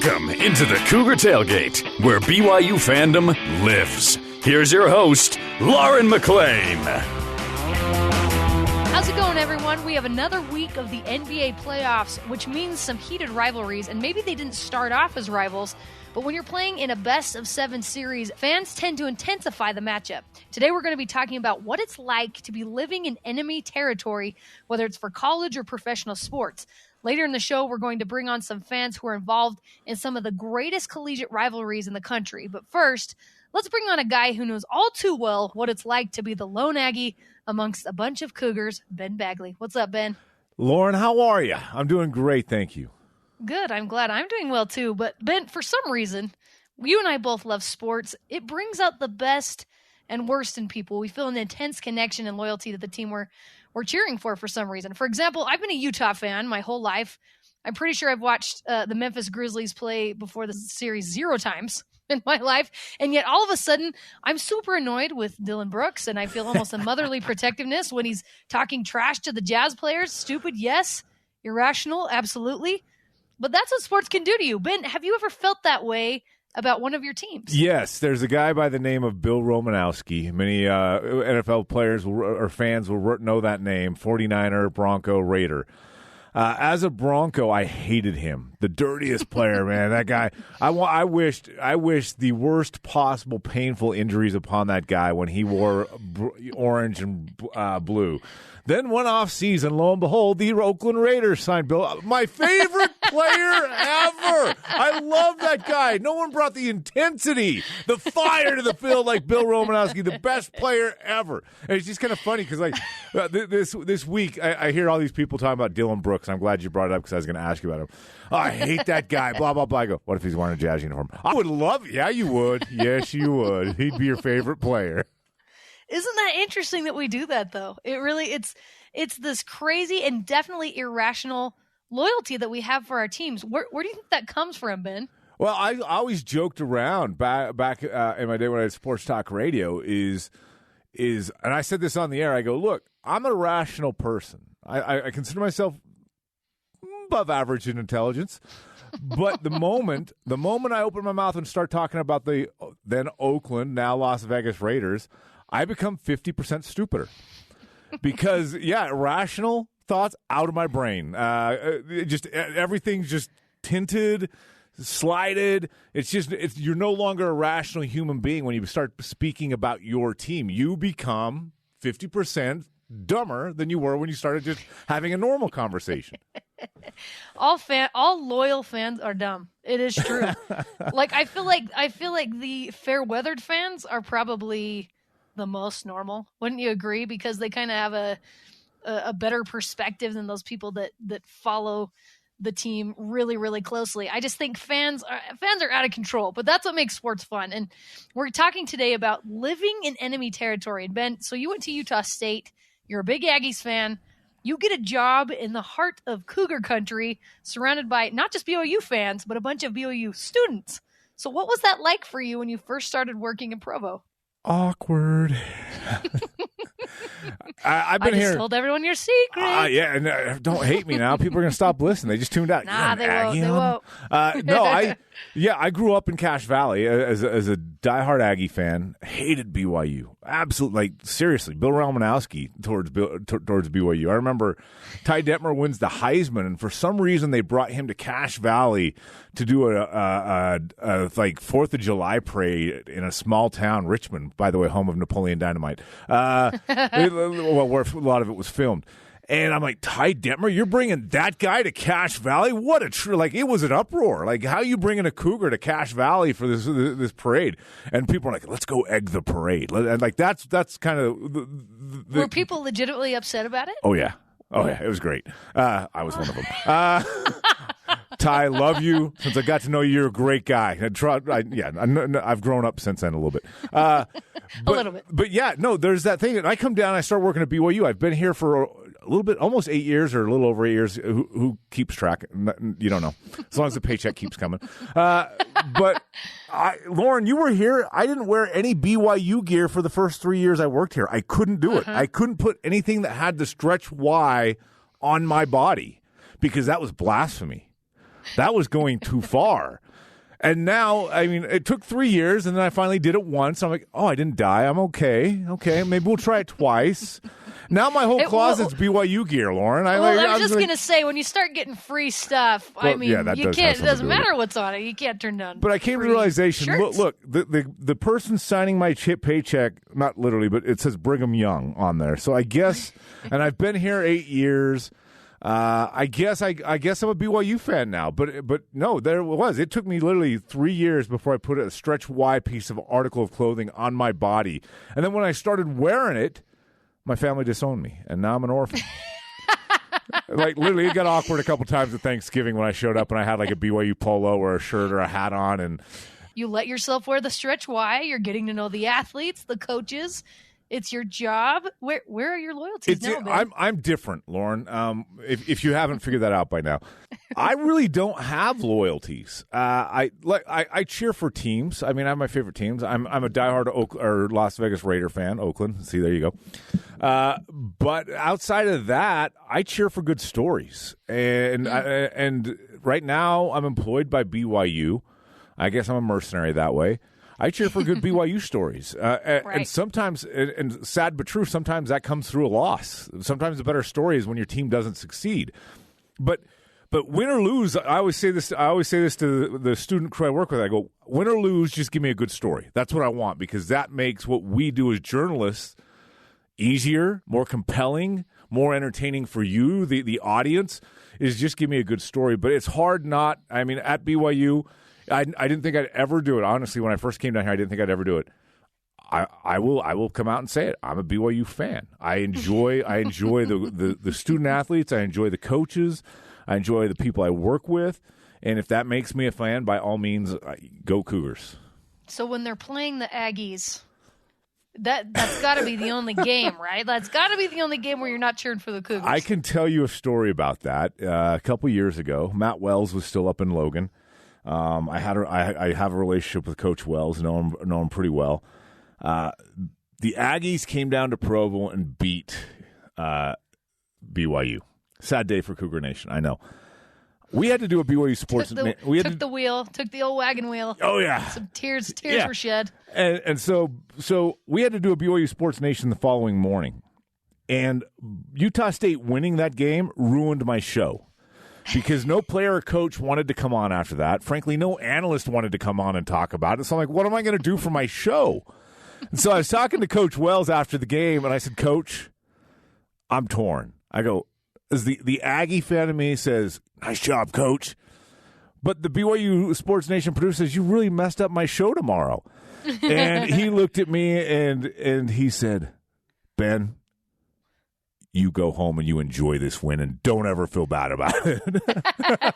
Welcome into the Cougar Tailgate, where BYU fandom lives. Here's your host, Lauren McLean. How's it going, everyone? We have another week of the NBA playoffs, which means some heated rivalries, and maybe they didn't start off as rivals, but when you're playing in a best-of-7 series, fans tend to intensify the matchup. Today, we're going to be talking about what it's like to be living in enemy territory, whether it's for college or professional sports. Later in the show, we're going to bring on some fans who are involved in some of the greatest collegiate rivalries in the country. But first, let's bring on a guy who knows all too well what it's like to be the lone Aggie amongst a bunch of Cougars, Ben Bagley. What's up, Ben? Lauren, how are you? I'm doing great, thank you. Good. I'm glad. I'm doing well, too. But, Ben, for some reason, you and I both love sports. It brings out the best and worst in people. We feel an intense connection and loyalty to the team we're cheering for some reason. For example, I've been a Utah fan my whole life. I'm pretty sure I've watched the Memphis Grizzlies play before the series 0 times in my life. And yet all of a sudden, I'm super annoyed with Dylan Brooks, and I feel almost a motherly protectiveness when he's talking trash to the Jazz players. Stupid, yes. Irrational, absolutely. But that's what sports can do to you. Ben, have you ever felt that way about one of your teams? Yes, there's a guy by the name of Bill Romanowski. Many NFL players or fans will know that name, 49er, Bronco, Raider. As a Bronco, I hated him. The dirtiest player, man. That guy. I wished the worst possible painful injuries upon that guy when he wore orange and blue. Then one off season, lo and behold, the Oakland Raiders signed Bill. My favorite player ever. I love that guy. No one brought the intensity, the fire to the field like Bill Romanowski, the best player ever. And it's just kind of funny because this week I hear all these people talking about Dylan Brooks. I'm glad you brought it up because I was going to ask you about him. Oh, I hate that guy, blah, blah, blah. I go, what if he's wearing a Jazz uniform? I would love it. Yeah, you would. Yes, you would. He'd be your favorite player. Isn't that interesting that we do that, though? It's this crazy and definitely irrational loyalty that we have for our teams. Where do you think that comes from, Ben? Well, I always joked around back in my day when I had sports talk radio is, and I said this on the air. I go, look, I'm a rational person. I consider myself above average in intelligence. But the moment I open my mouth and start talking about the then Oakland, now Las Vegas Raiders, I become 50% stupider because, rational thoughts out of my brain. Everything's just tinted, slighted. You're no longer a rational human being when you start speaking about your team. You become 50% dumber than you were when you started just having a normal conversation. All loyal fans are dumb. It is true. I feel like the fair-weathered fans are probably the most normal. Wouldn't you agree? Because they kind of have a better perspective than those people that follow the team really, really closely. I just think fans are out of control, but that's what makes sports fun. And we're talking today about living in enemy territory. And Ben, so you went to Utah State. You're a big Aggies fan. You get a job in the heart of Cougar country, surrounded by not just BYU fans, but a bunch of BYU students. So what was that like for you when you first started working in Provo? Awkward. I've been here. I just told everyone your secret. And don't hate me now. People are going to stop listening. They just tuned out. Nah, they won't. I grew up in Cache Valley as a diehard Aggie fan. Hated BYU. Absolutely, seriously. Bill Romanowski towards BYU. I remember Ty Detmer wins the Heisman, and for some reason they brought him to Cache Valley to do a 4th of July parade in a small town, Richmond, by the way, home of Napoleon Dynamite. Where a lot of it was filmed. And I'm like, Ty Detmer, you're bringing that guy to Cache Valley? What it was an uproar. Like, how are you bringing a Cougar to Cache Valley for this parade? And people are like, let's go egg the parade. And that's kind of were people legitimately upset about it? Oh yeah, it was great. I was one of them. Ty, love you. Since I got to know you, you're a great guy. I've grown up since then a little bit. A little bit. But yeah, no, there's that thing. I come down, I start working at BYU. I've been here for a little bit, almost 8 years or a little over 8 years. Who keeps track? You don't know. As long as the paycheck keeps coming. But Lauren, you were here. I didn't wear any BYU gear for the first 3 years I worked here. I couldn't do it. I couldn't put anything that had the stretch Y on my body because that was blasphemy. That was going too far. And now, I mean, it took 3 years, and then I finally did it once. I'm like, oh, I didn't die. I'm okay. Okay, maybe we'll try it twice. Now my whole closet's BYU gear, Lauren. I was just going to say, when you start getting free stuff, I mean, you can't. It doesn't matter what's on it. You can't turn down. But I came to the realization. Look, the person signing my paycheck, not literally, but it says Brigham Young on there. So I guess, and I've been here 8 years. I guess I'm a BYU fan now, but no, there it was. It took me literally 3 years before I put a stretch Y piece of article of clothing on my body, and then when I started wearing it, my family disowned me, and now I'm an orphan. Like literally, it got awkward a couple times at Thanksgiving when I showed up and I had like a BYU polo or a shirt or a hat on, and you let yourself wear the stretch Y. You're getting to know the athletes, the coaches. It's your job. Where are your loyalties now, man? I'm different, Lauren. If you haven't figured that out by now, I really don't have loyalties. I cheer for teams. I mean, I have my favorite teams. I'm a diehard Las Vegas Raider fan. Oakland. See, there you go. But outside of that, I cheer for good stories. And right now, I'm employed by BYU. I guess I'm a mercenary that way. I cheer for good BYU stories. Right. And sometimes, and sad but true, sometimes that comes through a loss. Sometimes the better story is when your team doesn't succeed. But win or lose, I always say this to the student crew I work with. I go, win or lose, just give me a good story. That's what I want, because that makes what we do as journalists easier, more compelling, more entertaining for you, the audience, is just give me a good story. But it's hard not. I mean, at BYU, I didn't think I'd ever do it. Honestly, when I first came down here, I didn't think I'd ever do it. I will come out and say it. I'm a BYU fan. I enjoy the student athletes. I enjoy the coaches. I enjoy the people I work with. And if that makes me a fan, by all means, go Cougars. So when they're playing the Aggies, that's got to be the only game, right? That's got to be the only game where you're not cheering for the Cougars. I can tell you a story about that. A couple years ago, Matt Wells was still up in Logan. I have a relationship with Coach Wells, know him pretty well. The Aggies came down to Provo and beat BYU. Sad day for Cougar Nation, I know. We had to do a BYU sports. Took the old wagon wheel. Oh yeah, some tears were shed. And so we had to do a BYU Sports Nation the following morning, and Utah State winning that game ruined my show. Because no player or coach wanted to come on after that. Frankly, no analyst wanted to come on and talk about it. So I'm like, what am I going to do for my show? And so I was talking to Coach Wells after the game, and I said, Coach, I'm torn. I go, as the Aggie fan of me says, nice job, Coach. But the BYU Sports Nation producer says, you really messed up my show tomorrow. And he looked at me, and he said, Ben, you go home and you enjoy this win and don't ever feel bad about it.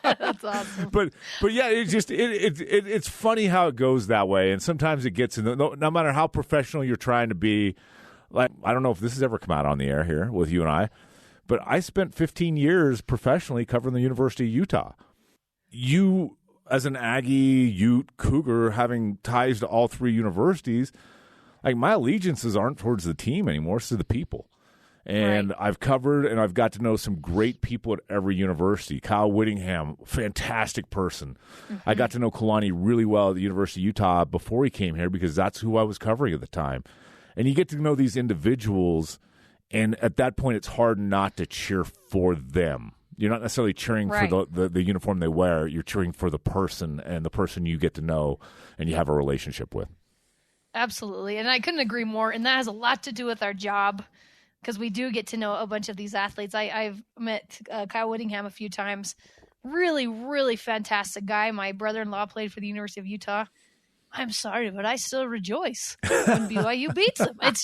That's awesome. But yeah, it's funny how it goes that way, and sometimes it gets in no matter how professional you're trying to be. Like, I don't know if this has ever come out on the air here with you and I, but I spent 15 years professionally covering the University of Utah. You, as an Aggie, Ute, Cougar, having ties to all three universities, like my allegiances aren't towards the team anymore, it's to the people. And right. I've covered and I've got to know some great people at every university. Kyle Whittingham, fantastic person. Mm-hmm. I got to know Kalani really well at the University of Utah before he came here because that's who I was covering at the time. And you get to know these individuals, and at that point it's hard not to cheer for them. You're not necessarily cheering right. for the uniform they wear. You're cheering for the person and the person you get to know and you have a relationship with. Absolutely. And I couldn't agree more. And that has a lot to do with our job, because we do get to know a bunch of these athletes. I've met Kyle Whittingham a few times. Really, really fantastic guy. My brother-in-law played for the University of Utah. I'm sorry, but I still rejoice when BYU beats them. It's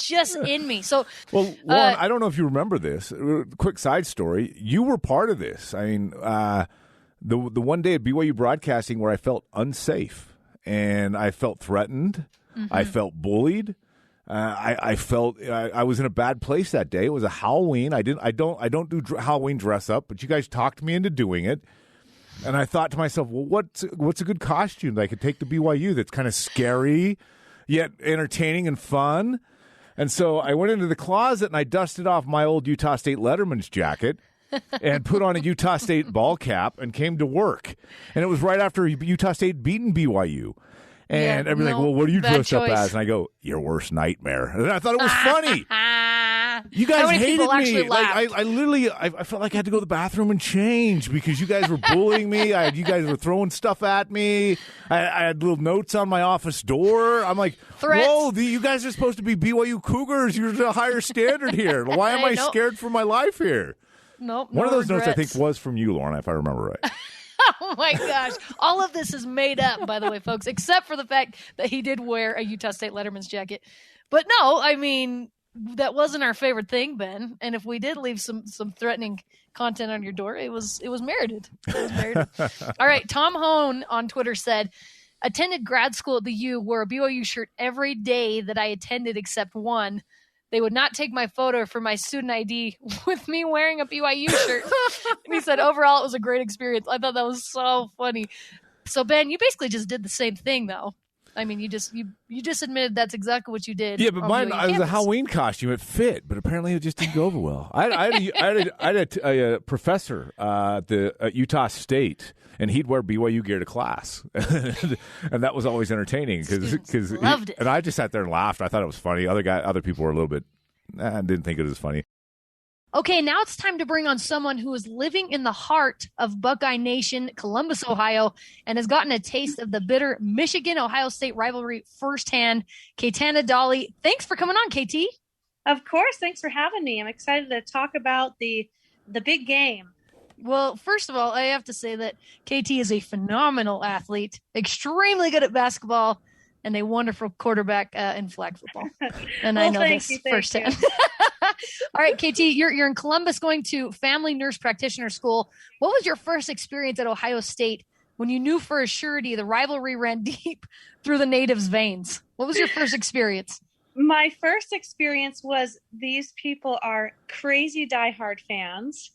just in me. So, well, Lauren, I don't know if you remember this. Quick side story. You were part of this. I mean, the one day at BYU Broadcasting where I felt unsafe and I felt threatened. Mm-hmm. I felt bullied. I felt I was in a bad place that day. It was a Halloween. I don't do Halloween dress up, but you guys talked me into doing it. And I thought to myself, well, what's a good costume that I could take to BYU that's kind of scary yet entertaining and fun? And so I went into the closet and I dusted off my old Utah State Letterman's jacket and put on a Utah State ball cap and came to work. And it was right after Utah State beaten BYU. And everybody's like, well, what are you dressed up as? And I go, your worst nightmare. And I thought it was funny. You guys hated me. Like I literally felt like I had to go to the bathroom and change because you guys were bullying me. You guys were throwing stuff at me. I had little notes on my office door. I'm like, threats. Whoa, you guys are supposed to be BYU Cougars. You're a higher standard here. Why am I scared for my life here? Nope. One of those regrets. notes I think was from you, Lauren, if I remember right. Oh my gosh. All of this is made up, by the way, folks, except for the fact that he did wear a Utah State Letterman's jacket. But no, I mean, that wasn't our favorite thing, Ben. And if we did leave some threatening content on your door, it was merited. It was merited. All right. Tom Hone on Twitter said, attended grad school at the U, wore a BYU shirt every day that I attended except one. They would not take my photo for my student ID with me wearing a BYU shirt. And he said, overall, it was a great experience. I thought that was so funny. So, Ben, you basically just did the same thing, though. I mean, you just admitted that's exactly what you did. Yeah, but mine was a Halloween costume. It fit, but apparently it just didn't go over well. I had a professor at Utah State, and he'd wear BYU gear to class, and that was always entertaining because loved it. And I just sat there and laughed. I thought it was funny. Other people were a little bit, didn't think it was funny. Okay, now it's time to bring on someone who is living in the heart of Buckeye Nation, Columbus, Ohio, and has gotten a taste of the bitter Michigan-Ohio State rivalry firsthand. Kaitana Dolly, thanks for coming on, KT. Of course, thanks for having me. I'm excited to talk about the big game. Well, first of all, I have to say that KT is a phenomenal athlete, extremely good at basketball, and a wonderful quarterback in flag football. And I know this firsthand. All right, KT, you're in Columbus going to Family Nurse Practitioner School. What was your first experience at Ohio State when you knew for a surety the rivalry ran deep through the natives' veins? What was your first experience? My first experience was these people are crazy diehard fans.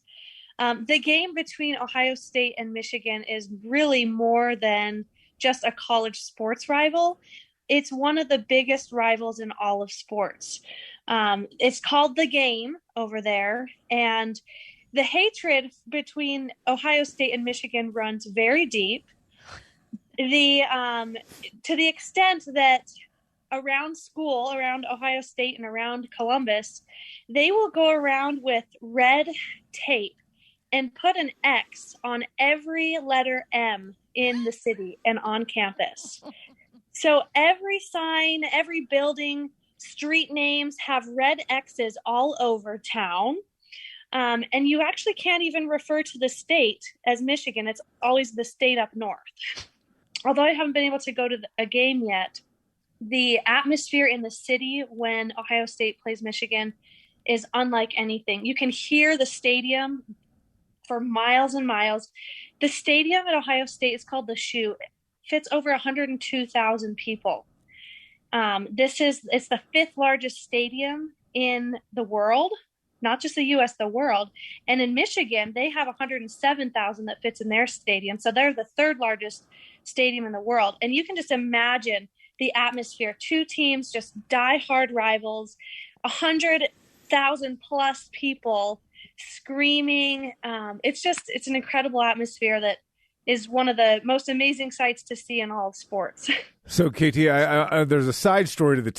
The game between Ohio State and Michigan is really more than just a college sports rival. It's one of the biggest rivals in all of sports. It's called The Game over there, and the hatred between Ohio State and Michigan runs very deep. To the extent that around school, around Ohio State and around Columbus, they will go around with red tape and put an X on every letter M in the city and on campus. So every sign, every building, street names have red X's all over town. And you actually can't even refer to the state as Michigan. It's always the state up north. Although I haven't been able to go to a game yet, the atmosphere in the city when Ohio State plays Michigan is unlike anything. You can hear the stadium for miles and miles. The stadium at Ohio State is called the Shoe. It fits over 102,000 people. It's the fifth largest stadium in the world, not just the U.S., the world. And in Michigan, they have 107,000 that fits in their stadium. So they're the third largest stadium in the world. And you can just imagine the atmosphere. Two teams, just diehard rivals, 100,000 plus people screaming. It's an incredible atmosphere that is one of the most amazing sights to see in all of sports. So, KT, there's a side story to the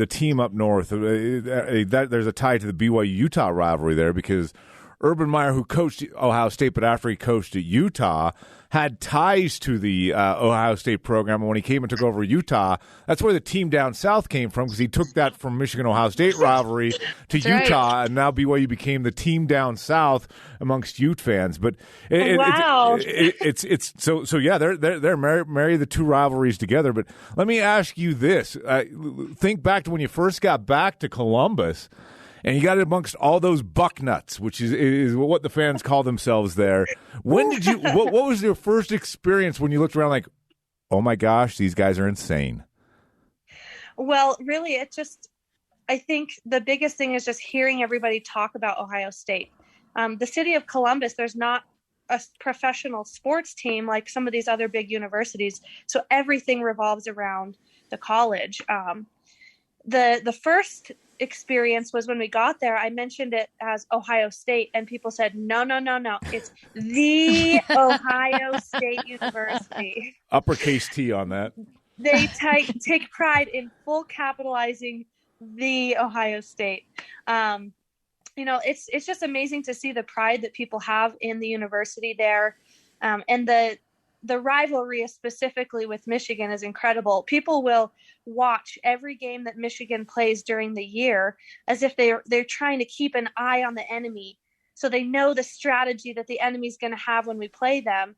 team up north. There's a tie to the BYU-Utah rivalry there because Urban Meyer, who coached Ohio State, but after he coached at Utah, had ties to the Ohio State program. And when he came and took over Utah, that's where the team down south came from because he took that from Michigan-Ohio State rivalry to Utah, right. And now BYU became the team down south amongst Ute fans. But wow, it's so yeah, they're marry the two rivalries together. But let me ask you this: think back to when you first got back to Columbus. And you got it amongst all those bucknuts, which is what the fans call themselves there. When did you? What was your first experience when you looked around like, oh my gosh, these guys are insane? Well, really, I think the biggest thing is just hearing everybody talk about Ohio State. The city of Columbus, there's not a professional sports team like some of these other big universities, so everything revolves around the college. The first experience was when we got there, I mentioned it as Ohio State, and people said, no, it's the Ohio State University. Uppercase T on that. They take pride in full capitalizing the Ohio State. It's just amazing to see the pride that people have in the university there. And the rivalry specifically with Michigan is incredible. People will watch every game that Michigan plays during the year as if they're trying to keep an eye on the enemy. So they know the strategy that the enemy's going to have when we play them.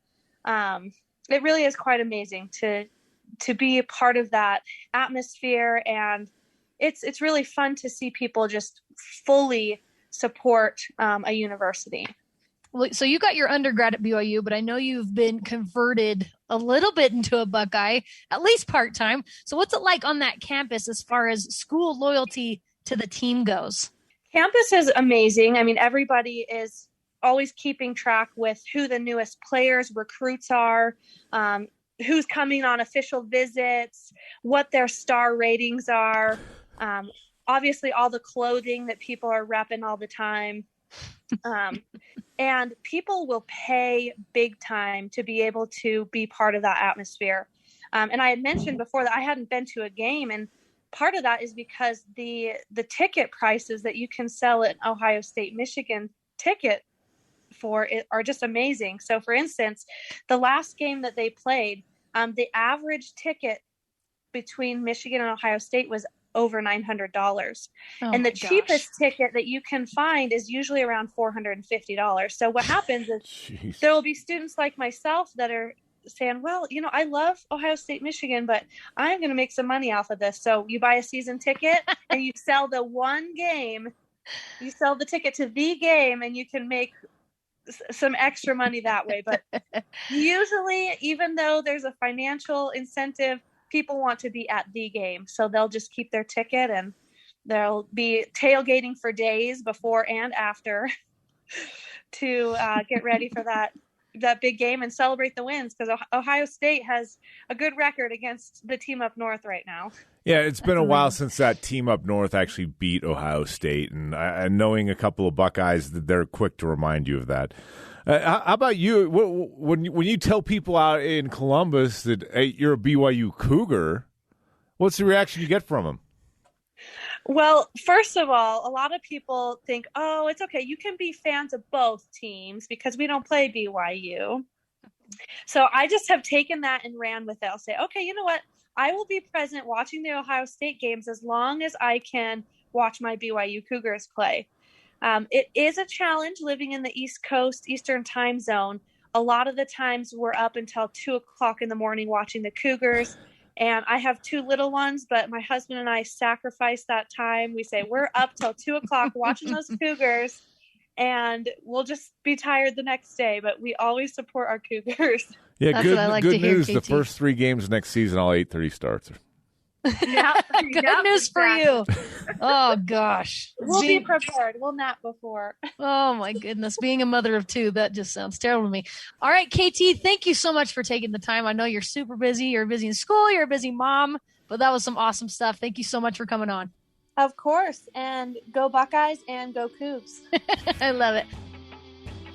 It really is quite amazing to be a part of that atmosphere. And it's really fun to see people just fully support a university. Well, so you got your undergrad at BYU, but I know you've been converted a little bit into a Buckeye, at least part-time. So what's it like on that campus as far as school loyalty to the team goes? Campus is amazing. I mean, everybody is always keeping track with who the newest players, recruits are, who's coming on official visits, what their star ratings are. Obviously, all the clothing that people are repping all the time. And people will pay big time to be able to be part of that atmosphere. And I had mentioned before that I hadn't been to a game, and part of that is because the ticket prices that you can sell an Ohio State Michigan ticket for it are just amazing. So for instance, the last game that they played, the average ticket between Michigan and Ohio State was over $900. And the cheapest ticket that you can find is usually around $450. So what happens is there will be students like myself that are saying, well, I love Ohio State, Michigan, but I'm going to make some money off of this. So you buy a season ticket and you sell the one game, you sell the ticket to the game, and you can make some extra money that way. But usually, even though there's a financial incentive, people want to be at the game. So they'll just keep their ticket, and they'll be tailgating for days before and after to get ready for that big game and celebrate the wins, because Ohio State has a good record against the team up north right now. Yeah, it's been a while since that team up north actually beat Ohio State, and knowing a couple of Buckeyes, they're quick to remind you of that. How about you? When you tell people out in Columbus that hey, you're a BYU Cougar, what's the reaction you get from them? Well, first of all, a lot of people think, oh, it's okay. You can be fans of both teams because we don't play BYU. So I just have taken that and ran with it. I'll say, okay, you know what? I will be present watching the Ohio State games as long as I can watch my BYU Cougars play. It is a challenge living in the East Coast, Eastern time zone. A lot of the times we're up until 2:00 in the morning watching the Cougars. And I have two little ones, but my husband and I sacrifice that time. We say we're up till 2:00 watching those Cougars, and we'll just be tired the next day. But we always support our Cougars. Yeah, That's good, what I like good to hear, news. KT. The first 3 games next season, all 8:30 starts. Good news for you. Oh, gosh. We'll be prepared. We'll nap before. Oh, my goodness. Being a mother of 2, that just sounds terrible to me. All right, KT, thank you so much for taking the time. I know you're super busy. You're busy in school. You're a busy mom. But that was some awesome stuff. Thank you so much for coming on. Of course. And go Buckeyes and go Cougs. I love it.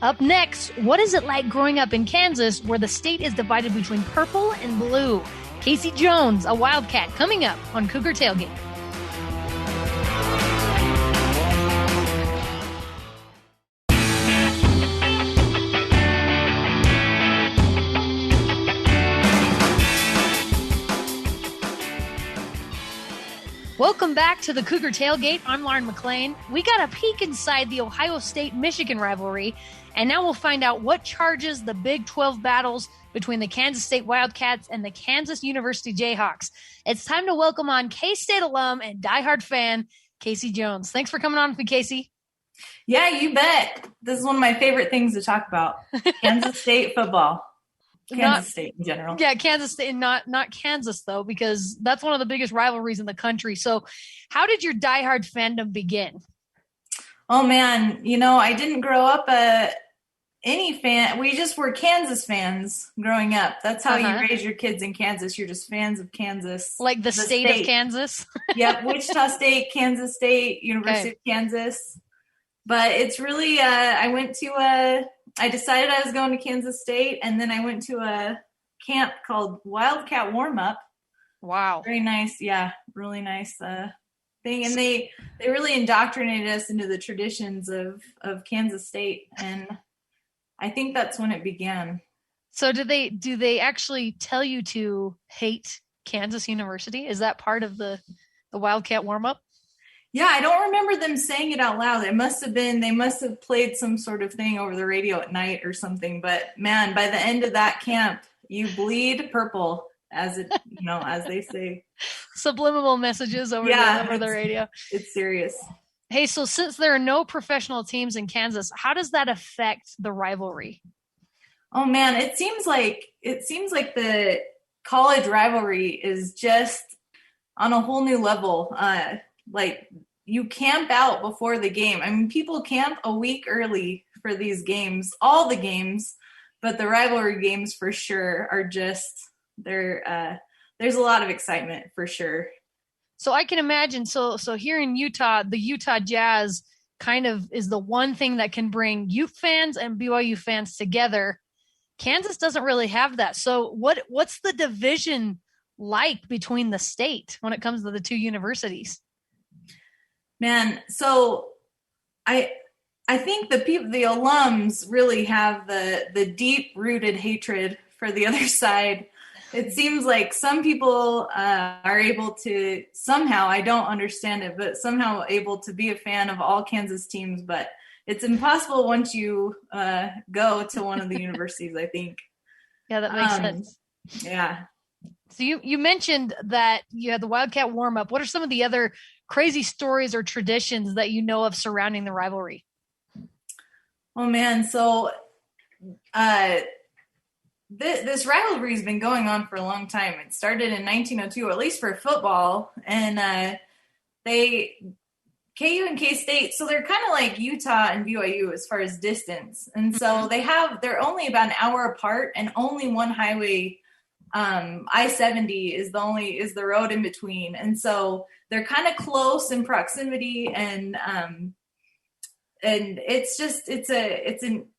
Up next, what is it like growing up in Kansas where the state is divided between purple and blue? Casey Jones, a Wildcat, coming up on Cougar Tailgate. Welcome back to the Cougar Tailgate. I'm Lauren McLean. We got a peek inside the Ohio State-Michigan rivalry, and now we'll find out what charges the Big 12 battles between the Kansas State Wildcats and the Kansas University Jayhawks. It's time to welcome on K-State alum and diehard fan, Casey Jones. Thanks for coming on with me, Casey. Yeah, you bet. This is one of my favorite things to talk about. Kansas State football. Kansas State in general. Yeah, Kansas State, not Kansas, though, because that's one of the biggest rivalries in the country. So how did your diehard fandom begin? Oh, man. I didn't grow up any fan. We just were Kansas fans growing up. That's how you raise your kids in Kansas. You're just fans of Kansas. Like the state of Kansas? Yep, Wichita State, Kansas State, University of Kansas. But it's really, I decided I was going to Kansas State, and then I went to a camp called Wildcat Warm-Up. Wow. Very nice. Yeah, really nice thing. And they really indoctrinated us into the traditions of Kansas State. And I think that's when it began. So do they actually tell you to hate Kansas University? Is that part of the Wildcat warm-up? Yeah, I don't remember them saying it out loud. They must have played some sort of thing over the radio at night or something. But man, by the end of that camp, you bleed purple, as they say. Subliminal messages over the radio. It's serious. Hey, so since there are no professional teams in Kansas, how does that affect the rivalry? Oh man, it seems like the college rivalry is just on a whole new level. Like you camp out before the game. I mean, people camp a week early for these games, all the games, but the rivalry games for sure are just there's a lot of excitement for sure. So I can imagine. So here in Utah, the Utah Jazz kind of is the one thing that can bring Ute fans and BYU fans together. Kansas doesn't really have that. So what's the division like between the state when it comes to the two universities? Man, so I think the alums really have the deep rooted hatred for the other side. It seems like some people are able to somehow, I don't understand it, but somehow able to be a fan of all Kansas teams. But it's impossible once you go to one of the universities, I think. Yeah, that makes sense. Yeah. So you mentioned that you had the Wildcat warm-up. What are some of the other crazy stories or traditions that you know of surrounding the rivalry? Oh, man. So this rivalry has been going on for a long time. It started in 1902, at least for football. And KU and K-State, so they're kind of like Utah and BYU as far as distance. And so they're only about an hour apart, and only one highway, I-70 is the road in between. And so they're kind of close in proximity, and it's just,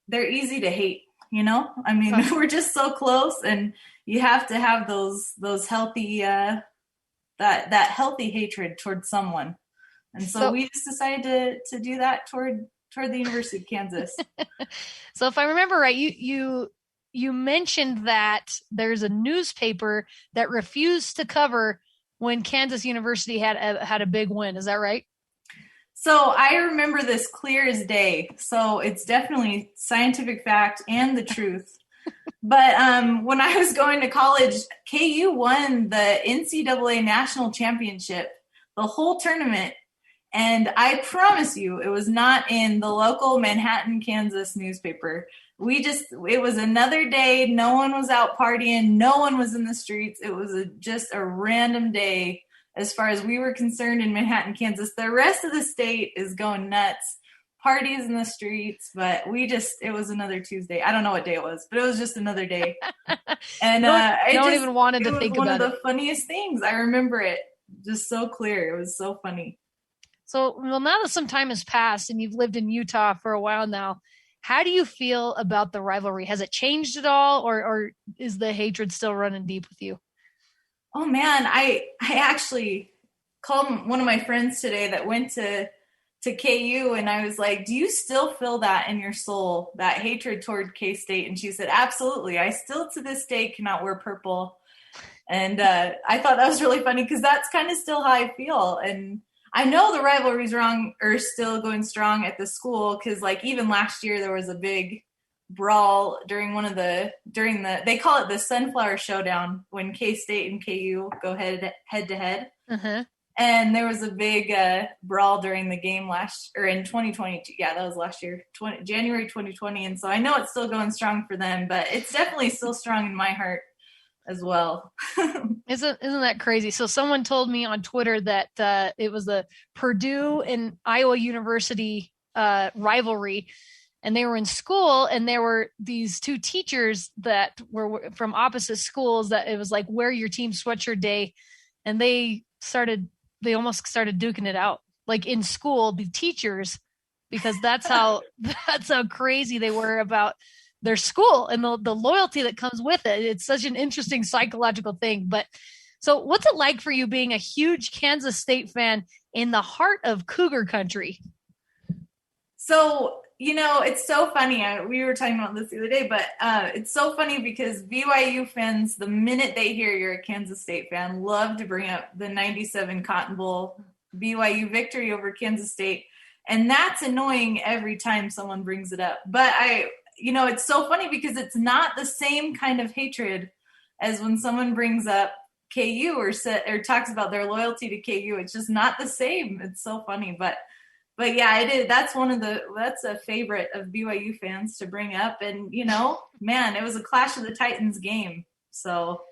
they're easy to hate, you know? I mean, we're just so close, and you have to have those healthy, that healthy hatred towards someone. And so we just decided to do that toward the University of Kansas. So if I remember right, you mentioned that there's a newspaper that refused to cover when Kansas University had a big win. Is that right? So I remember this clear as day. So it's definitely scientific fact and the truth. But when I was going to college, KU won the NCAA national championship, the whole tournament. And I promise you, it was not in the local Manhattan, Kansas newspaper. It was another day. No one was out partying. No one was in the streets. It was just a random day as far as we were concerned in Manhattan, Kansas. The rest of the state is going nuts. Parties in the streets, but it was another Tuesday. I don't know what day it was, but it was just another day. And I don't even wanted to think about it. It was one of the funniest things. I remember it just so clear. It was so funny. So, well, now that some time has passed and you've lived in Utah for a while now, how do you feel about the rivalry? Has it changed at all, or is the hatred still running deep with you? Oh man, I actually called one of my friends today that went to KU, and I was like, do you still feel that in your soul, that hatred toward K-State? And she said, absolutely. I still to this day cannot wear purple. And I thought that was really funny because that's kind of still how I feel. And I know the rivalry's still going strong at the school, because like even last year there was a big brawl during they call it the Sunflower Showdown, when K-State and KU go head to head. Uh-huh. And there was a big brawl during the game in 2020. Yeah, that was last year, January 2020. And so I know it's still going strong for them, but it's definitely still strong in my heart as well. Isn't that crazy? So someone told me on Twitter that it was the Purdue and Iowa University rivalry, and they were in school, and there were these two teachers that were from opposite schools that it was like, wear your team sweatshirt day. And they almost started duking it out, like in school, the teachers, because that's how crazy they were about their school and the loyalty that comes with it. It's such an interesting psychological thing. But so what's it like for you being a huge Kansas State fan in the heart of Cougar country? So, it's so funny. We were talking about this the other day, but it's so funny because BYU fans, the minute they hear you're a Kansas State fan, love to bring up the 97 Cotton Bowl BYU victory over Kansas State. And that's annoying every time someone brings it up. But it's so funny because it's not the same kind of hatred as when someone brings up KU or talks about their loyalty to KU. It's just not the same. It's so funny. But yeah, it is. That's a favorite of BYU fans to bring up. And, man, it was a Clash of the Titans game. So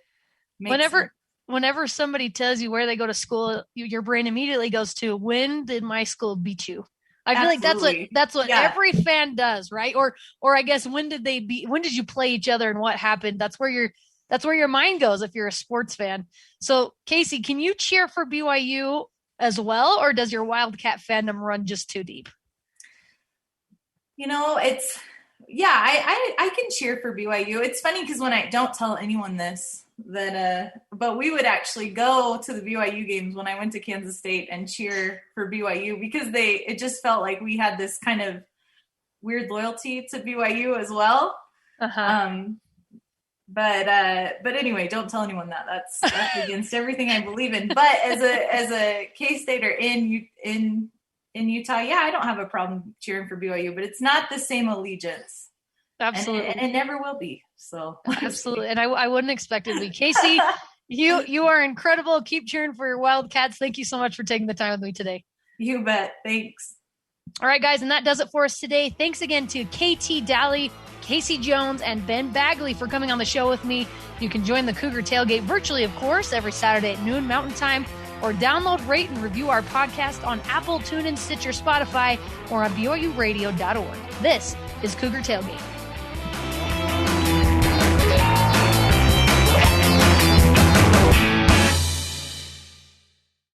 whenever somebody tells you where they go to school, your brain immediately goes to, when did my school beat you? I feel Absolutely. like that's what every fan does, right? Or I guess when did you play each other and what happened? That's where your mind goes if you're a sports fan. So Casey, can you cheer for BYU as well, or does your Wildcat fandom run just too deep? I can cheer for BYU. It's funny because when I don't tell anyone this, but we would actually go to the BYU games when I went to Kansas State and cheer for BYU because it just felt like we had this kind of weird loyalty to BYU as well. Uh-huh. But anyway, don't tell anyone that. That's against everything I believe in. But as a K-Stater in Utah, I don't have a problem cheering for BYU, but it's not the same allegiance. Absolutely. And it never will be. So absolutely. And I wouldn't expect it to be. Casey, you are incredible. Keep cheering for your Wildcats. Thank you so much for taking the time with me today. You bet. Thanks. All right, guys. And that does it for us today. Thanks again to KT Daly, Casey Jones, and Ben Bagley for coming on the show with me. You can join the Cougar Tailgate virtually, of course, every Saturday at noon Mountain Time, or download, rate, and review our podcast on Apple, TuneIn, Stitcher, Spotify, or on BYURadio.org. This is Cougar Tailgate.